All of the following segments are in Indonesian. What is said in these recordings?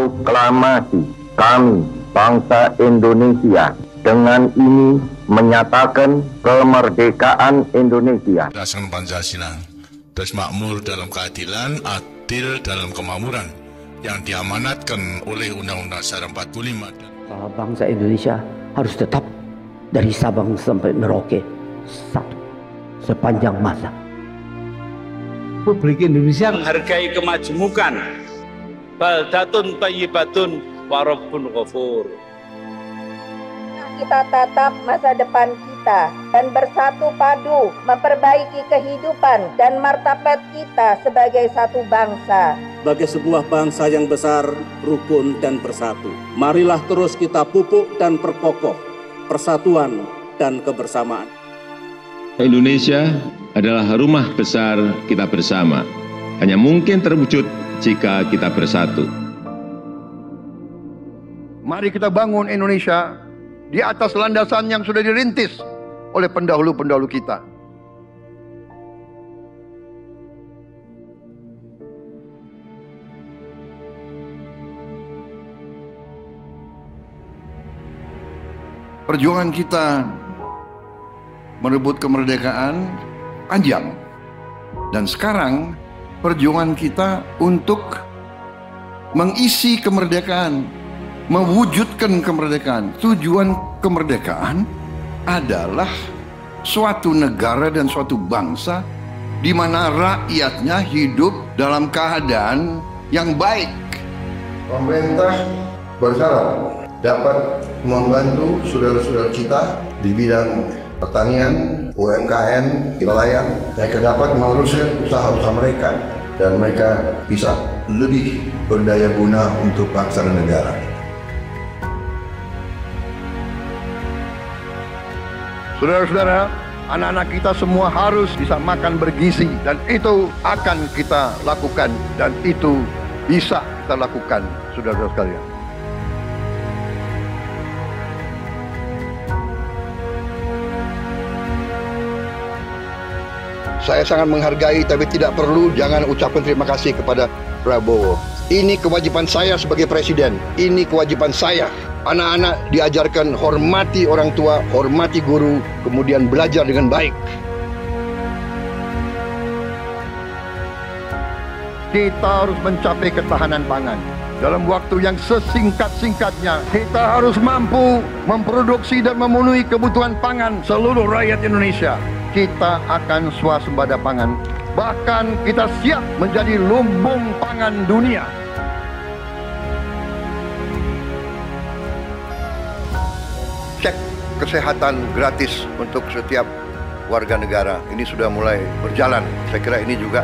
Proklamasi kami, bangsa Indonesia, dengan ini menyatakan kemerdekaan Indonesia. Berdasarkan Pancasila, terus makmur dalam keadilan, adil dalam kemakmuran, yang diamanatkan oleh Undang-Undang Dasar 45. Bangsa Indonesia harus tetap dari Sabang sampai Merauke satu sepanjang masa. Republik Indonesia menghargai kemajemukan, baldatun thayyibatun wa rabbun ghafur. Kita tatap masa depan kita dan bersatu padu memperbaiki kehidupan dan martabat kita sebagai satu bangsa. Sebagai sebuah bangsa yang besar, rukun dan bersatu, marilah terus kita pupuk dan perkokoh persatuan dan kebersamaan. Indonesia adalah rumah besar kita bersama. Hanya mungkin terwujud jika kita bersatu. Mari kita bangun Indonesia di atas landasan yang sudah dirintis oleh pendahulu-pendahulu kita. Perjuangan kita merebut kemerdekaan panjang, dan sekarang perjuangan kita untuk mengisi kemerdekaan, mewujudkan kemerdekaan. Tujuan kemerdekaan adalah suatu negara dan suatu bangsa di mana rakyatnya hidup dalam keadaan yang baik. Pemerintah bersyarat dapat membantu saudara-saudara kita di bidang pertanian, UMKM, nelayan. Mereka dapat meneruskan usaha-usaha mereka dan mereka bisa lebih berdaya guna untuk bangsa dan negara. Saudara-saudara, anak-anak kita semua harus bisa makan bergizi, dan itu akan kita lakukan, dan itu bisa kita lakukan, saudara-saudara sekalian. Saya sangat menghargai, tapi tidak perlu jangan ucapkan terima kasih kepada Prabowo. Ini kewajiban saya sebagai presiden. Ini kewajiban saya. Anak-anak diajarkan hormati orang tua, hormati guru, kemudian belajar dengan baik. Kita harus mencapai ketahanan pangan. Dalam waktu yang sesingkat-singkatnya, kita harus mampu memproduksi dan memenuhi kebutuhan pangan seluruh rakyat Indonesia. Kita akan swasembada pangan. Bahkan kita siap menjadi lumbung pangan dunia. Cek kesehatan gratis untuk setiap warga negara. Ini sudah mulai berjalan. Saya kira ini juga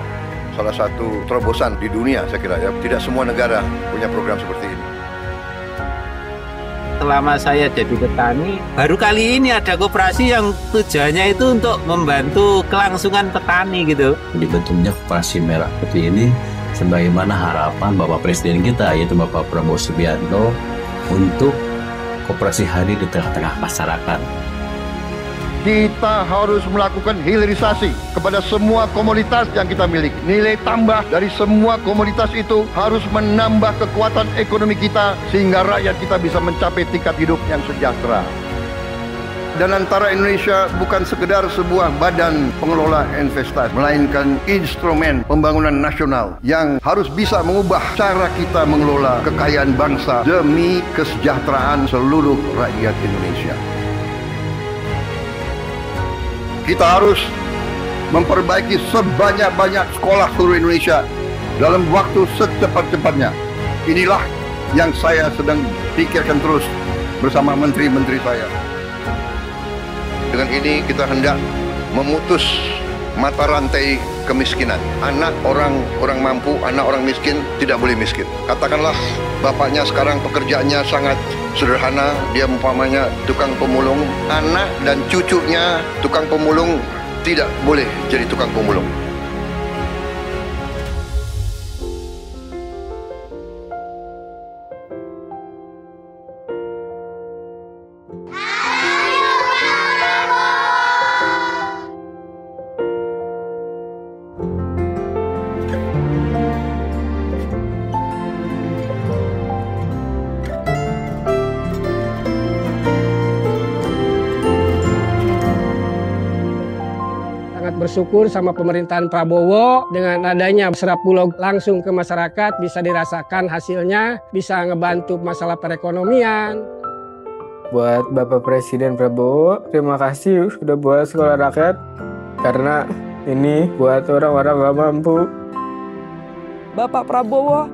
salah satu terobosan di dunia, saya kira ya. Tidak semua negara punya program seperti ini. Selama saya jadi petani, baru kali ini ada koperasi yang tujuannya itu untuk membantu kelangsungan petani gitu. Dibentuknya Koperasi Merah Putih ini sebagaimana harapan Bapak Presiden kita, yaitu Bapak Prabowo Subianto, untuk koperasi hadir di tengah-tengah masyarakat. Kita harus melakukan hilirisasi kepada semua komoditas yang kita miliki. Nilai tambah dari semua komoditas itu harus menambah kekuatan ekonomi kita sehingga rakyat kita bisa mencapai tingkat hidup yang sejahtera. Dan antara Indonesia bukan sekedar sebuah badan pengelola investasi, melainkan instrumen pembangunan nasional yang harus bisa mengubah cara kita mengelola kekayaan bangsa demi kesejahteraan seluruh rakyat Indonesia. Kita harus memperbaiki sebanyak-banyak sekolah seluruh Indonesia dalam waktu secepat-cepatnya. Inilah yang saya sedang pikirkan terus bersama menteri-menteri saya. Dengan ini kita hendak memutus mata rantai kemiskinan. Anak orang mampu, anak orang miskin tidak boleh miskin. Katakanlah bapaknya sekarang pekerjaannya sangat sederhana, dia umpamanya tukang pemulung, anak dan cucunya tukang pemulung tidak boleh jadi tukang pemulung. bersyukur sama pemerintahan Prabowo dengan adanya Serap Bulog langsung ke masyarakat, bisa dirasakan hasilnya, bisa ngebantu masalah perekonomian. Buat Bapak Presiden Prabowo, terima kasih sudah buat sekolah rakyat, karena ini buat orang-orang gak mampu. Bapak Prabowo,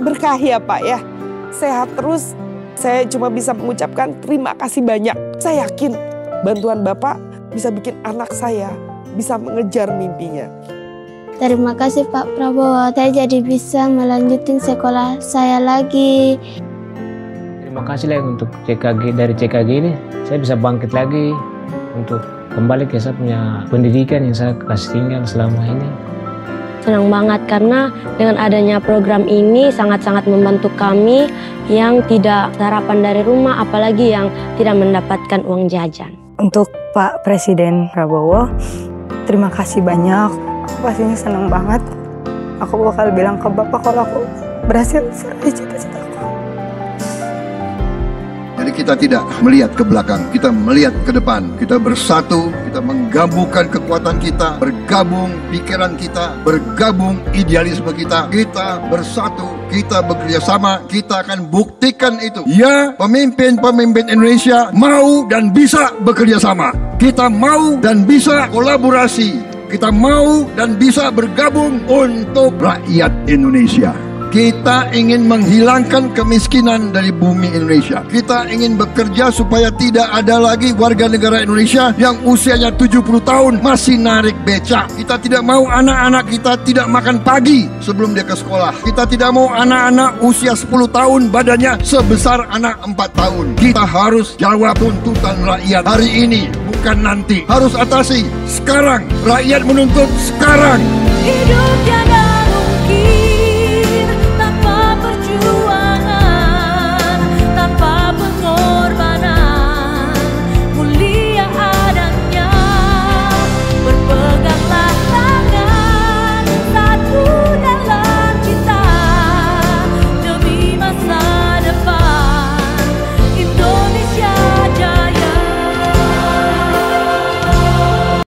berkah ya Pak ya, sehat terus. Saya cuma bisa mengucapkan terima kasih banyak. Saya yakin bantuan Bapak bisa bikin anak saya bisa mengejar mimpinya. Terima kasih Pak Prabowo, saya jadi bisa melanjutkan sekolah saya lagi. Terima kasih lah untuk CKG, dari CKG ini saya bisa bangkit lagi untuk kembali ke saya punya pendidikan yang saya kasih tinggal selama ini. Senang banget karena dengan adanya program ini sangat-sangat membantu kami yang tidak sarapan dari rumah, apalagi yang tidak mendapatkan uang jajan. Untuk Pak Presiden Prabowo, terima kasih banyak. Aku pastinya senang banget. Aku bakal bilang ke Bapak kalau aku berhasil meraih cita-citaku. Jadi kita tidak melihat ke belakang, kita melihat ke depan. Kita bersatu, kita menggabungkan kekuatan kita, bergabung pikiran kita, bergabung idealisme kita. Kita bersatu, kita bekerja sama, kita akan buktikan itu. Ya, pemimpin-pemimpin Indonesia mau dan bisa bekerja sama. Kita mau dan bisa kolaborasi. Kita mau dan bisa bergabung untuk rakyat Indonesia. Kita ingin menghilangkan kemiskinan dari bumi Indonesia. Kita ingin bekerja supaya tidak ada lagi warga negara Indonesia yang usianya 70 tahun masih narik becak. Kita tidak mau anak-anak kita tidak makan pagi sebelum dia ke sekolah. Kita tidak mau anak-anak usia 10 tahun badannya sebesar anak 4 tahun. Kita harus jawab tuntutan rakyat hari ini, bukan nanti. Harus atasi sekarang. Rakyat menuntut sekarang. Hidup jangan